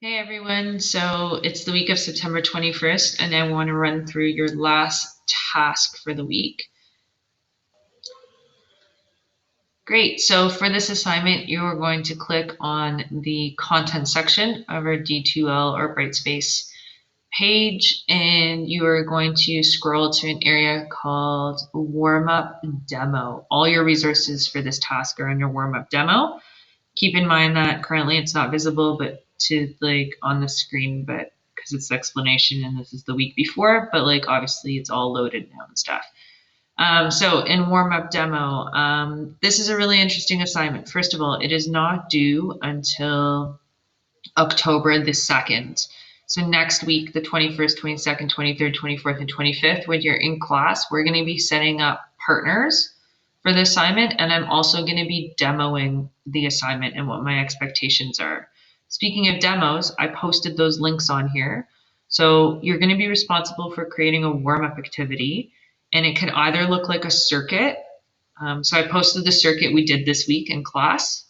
Hey everyone, so it's the week of September 21st, and I want to run through your last task for the week. Great, so for this assignment, you are going to click on the content section of our D2L or Brightspace page, and you are going to scroll to an area called Warm Up Demo. All your resources for this task are under Warm Up Demo. Keep in mind that currently it's not visible, but to on the screen, but because it's the explanation and this is the week before, but obviously it's all loaded now and stuff. So in warm-up demo, this is a really interesting assignment. First of all, it is not due until October the 2nd. So next week, the 21st, 22nd, 23rd, 24th, and 25th, when you're in class, we're going to be setting up partners for the assignment, and I'm also going to be demoing the assignment and what my expectations are. Speaking of demos, I posted those links on here. So you're going to be responsible for creating a warm-up activity, and it could either look like a circuit. So I posted the circuit we did this week in class.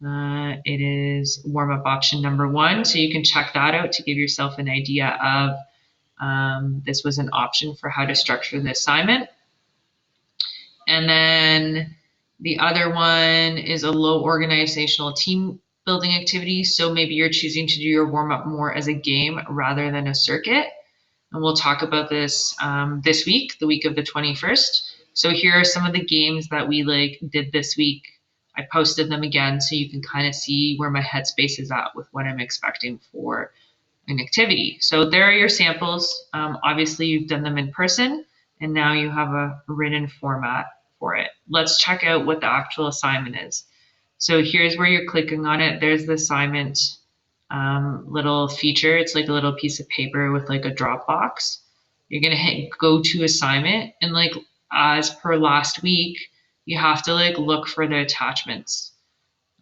It is warm-up option number 1, so you can check that out to give yourself an idea of this was an option for how to structure the assignment. And then the other one is a low organizational team building activity. So maybe you're choosing to do your warm up more as a game rather than a circuit. And we'll talk about this this week, the week of the 21st. So here are some of the games that we did this week. I posted them again so you can kind of see where my headspace is at with what I'm expecting for an activity. So there are your samples. Obviously you've done them in person and now you have a written format for it. Let's check out what the actual assignment is. So here's where you're clicking on it. There's the assignment little feature. It's like a little piece of paper with a drop box. You're gonna hit go to assignment, and as per last week, you have to look for the attachments.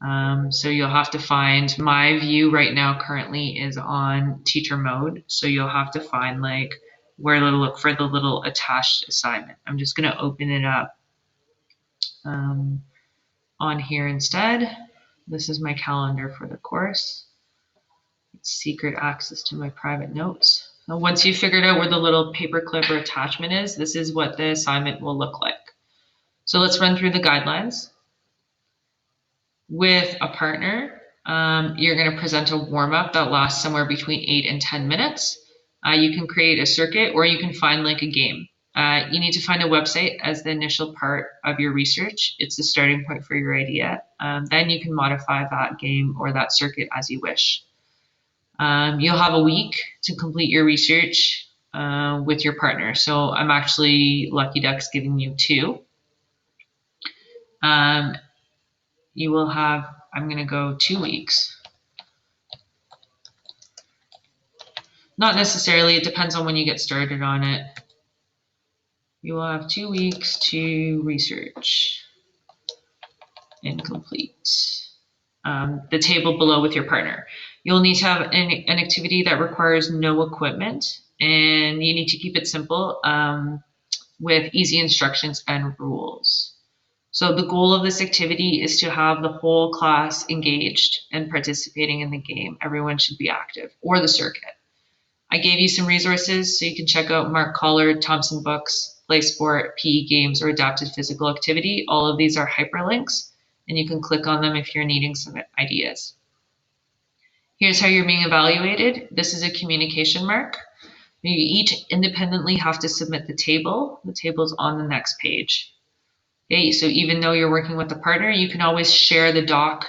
So you'll have to find, my view right now currently is on teacher mode. So you'll have to find where to look for the little attached assignment. I'm just gonna open it up on here instead. This is my calendar for the course. It's secret access to my private notes. Now, once you've figured out where the little paperclip or attachment is, this is what the assignment will look like. So let's run through the guidelines. With a partner, you're going to present a warm-up that lasts somewhere between 8 and 10 minutes. You can create a circuit, or you can find a game. You need to find a website as the initial part of your research. It's the starting point for your idea. Then you can modify that game or that circuit as you wish. You'll have a week to complete your research with your partner. So I'm actually Lucky Ducks giving you 2. You will have, I'm going to go 2 weeks. Not necessarily, it depends on when you get started on it. You will have 2 weeks to research and complete the table below with your partner. You'll need to have an activity that requires no equipment, and you need to keep it simple with easy instructions and rules. So the goal of this activity is to have the whole class engaged and participating in the game. Everyone should be active, or the circuit. I gave you some resources, so you can check out Mark Collard, Thompson Books, Play Sport, PE Games, or Adapted Physical Activity. All of these are hyperlinks, and you can click on them if you're needing some ideas. Here's how you're being evaluated. This is a communication mark. You each independently have to submit the table. The table's on the next page. Okay, so even though you're working with a partner, you can always share the doc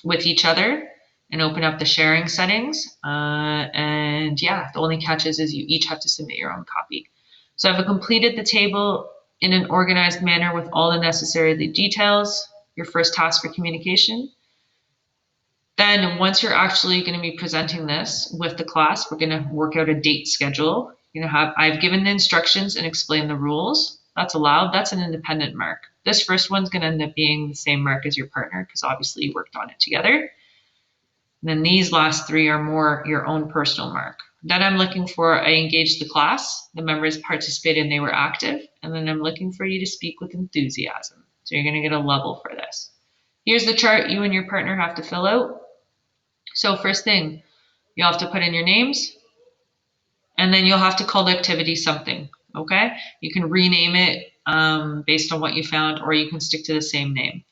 with each other and open up the sharing settings. And yeah, the only catch is you each have to submit your own copy. So I've completed the table in an organized manner with all the necessary details, your first task for communication. Then once you're actually going to be presenting this with the class, we're going to work out a date schedule. I've given the instructions and explained the rules. That's allowed. That's an independent mark. This first one's going to end up being the same mark as your partner because obviously you worked on it together. And then these last 3 are more your own personal mark. Then I'm looking for, I engaged the class, the members participated and they were active. And then I'm looking for you to speak with enthusiasm. So you're going to get a level for this. Here's the chart you and your partner have to fill out. So first thing, you have to put in your names, and then you'll have to call the activity something, okay? You can rename it based on what you found, or you can stick to the same name.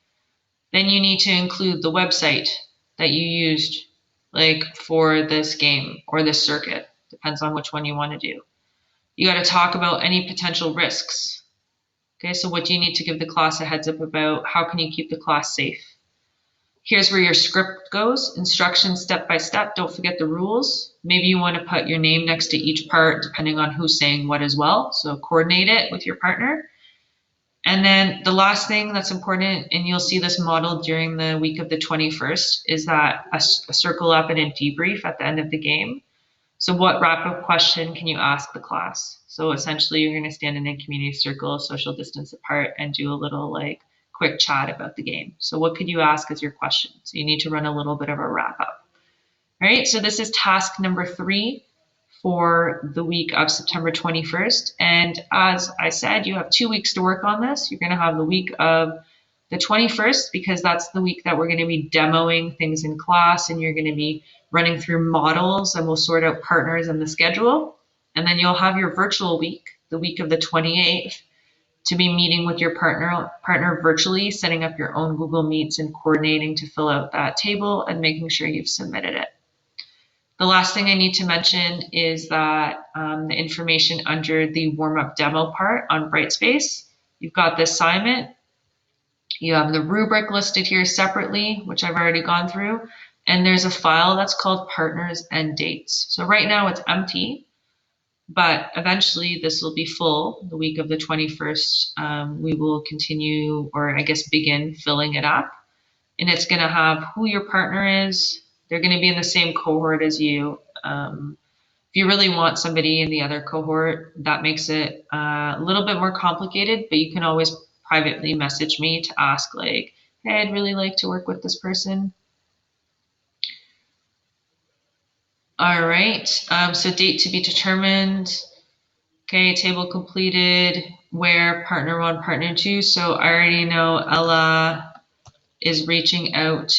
Then you need to include the website that you used, like for this game or this circuit, depends on which one you want to do. You got to talk about any potential risks. Okay, so what do you need to give the class a heads up about? How can you keep the class safe? Here's where your script goes, instructions step by step. Don't forget the rules. Maybe you want to put your name next to each part depending on who's saying what as well. So coordinate it with your partner. And then the last thing that's important, and you'll see this modeled during the week of the 21st, is that a circle up and a debrief at the end of the game. So what wrap-up question can you ask the class? So essentially you're going to stand in a community circle, social distance apart, and do a little like quick chat about the game. So what could you ask as your question? So you need to run a little bit of a wrap-up. All right, so this is task number 3 for the week of September 21st. And as I said, you have 2 weeks to work on this. You're going to have the week of the 21st, because that's the week that we're going to be demoing things in class, and you're going to be running through models, and we'll sort out partners and the schedule. And then you'll have your virtual week, the week of the 28th, to be meeting with your partner virtually, setting up your own Google Meets and coordinating to fill out that table and making sure you've submitted it. The last thing I need to mention is that the information under the warm-up demo part on Brightspace, you've got the assignment, you have the rubric listed here separately, which I've already gone through, and there's a file that's called partners and dates. So right now it's empty, but eventually this will be full. The week of the 21st, we will continue, or I guess begin filling it up. And it's going to have who your partner is. They're going to be in the same cohort as you. If you really want somebody in the other cohort, that makes it a little bit more complicated, but you can always privately message me to ask, like, hey, I'd really like to work with this person. All right, so date to be determined. Okay, table completed, where partner 1, partner 2. So I already know Ella is reaching out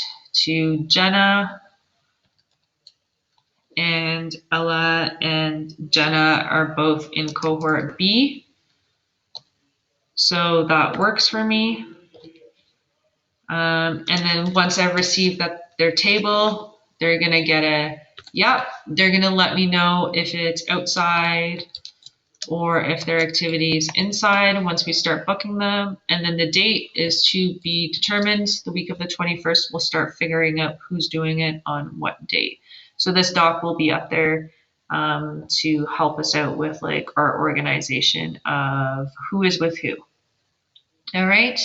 to Jenna, and Ella and Jenna are both in cohort B. So that works for me. And then once I've received their table, they're gonna get a, yep, they're gonna let me know if it's outside or if their activity is inside once we start booking them. And then the date is to be determined. The week of the 21st, we'll start figuring out who's doing it on what date. So this doc will be up there to help us out with like our organization of who is with who. All right.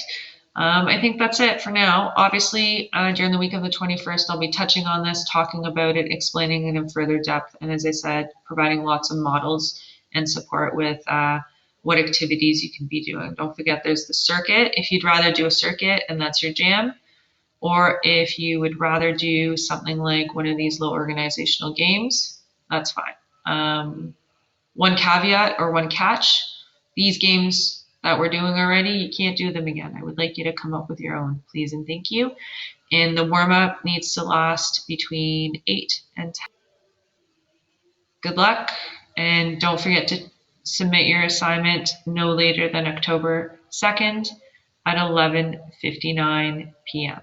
I think that's it for now. Obviously, during the week of the 21st, I'll be touching on this, talking about it, explaining it in further depth, and as I said, providing lots of models and support with what activities you can be doing. Don't forget there's the circuit, if you'd rather do a circuit and that's your jam, or if you would rather do something like one of these low organizational games, that's fine. One caveat or one catch, these games that we're doing already, you can't do them again. I would like you to come up with your own, please and thank you. And the warm-up needs to last between 8 and 10. Good luck, and don't forget to submit your assignment no later than October 2nd at 11:59 p.m.